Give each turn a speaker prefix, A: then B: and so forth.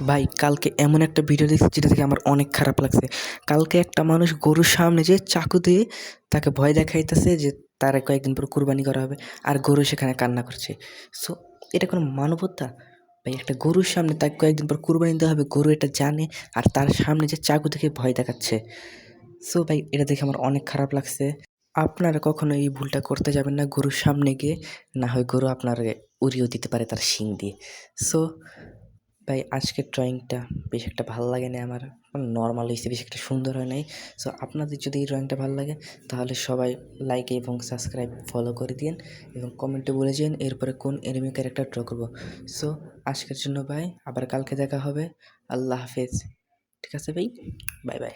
A: ভাই কালকে এমন একটা ভিডিও দেখছি যেটা থেকে আমার অনেক খারাপ লাগছে। কালকে একটা মানুষ গরুর সামনে যে চাকু দিয়ে তাকে ভয় দেখাইতেছে যে তার কয়েকদিন পর কুরবানি করা হবে, আর গরু সেখানে কান্না করছে। সো এটা কোনো মানবতা? ভাই একটা গরুর সামনে তাকে কয়েকদিন পর কুরবানি দেওয়া হবে, গরু এটা জানে, আর তার সামনে যে চাকু দেখে ভয় দেখাচ্ছে। সো ভাই এটা দেখে আমার অনেক খারাপ লাগছে। আপনারা কখনো এই ভুলটা করতে যাবেন না গরুর সামনে গিয়ে, না হয় গরু আপনার উড়িয়েও দিতে পারে তার শিং দিয়ে। সো ভাই আজকের ড্রয়িংটা বেশ একটা ভালো লাগে না আমার, নর্মাল হয়েছে, বেশি একটা সুন্দর হয় নাই। সো আপনাদের যদি এই ড্রয়িংটা ভালো লাগে তাহলে সবাই লাইক এবং সাবস্ক্রাইব ফলো করে দিন এবং কমেন্টে বলে যান এরপরে কোন এনিমি ক্যারেক্টার ড্র করবো। সো আজকের জন্য ভাই, আবার কালকে দেখা হবে। আল্লাহ হাফেজ। ঠিক আছে ভাই, বাই বাই।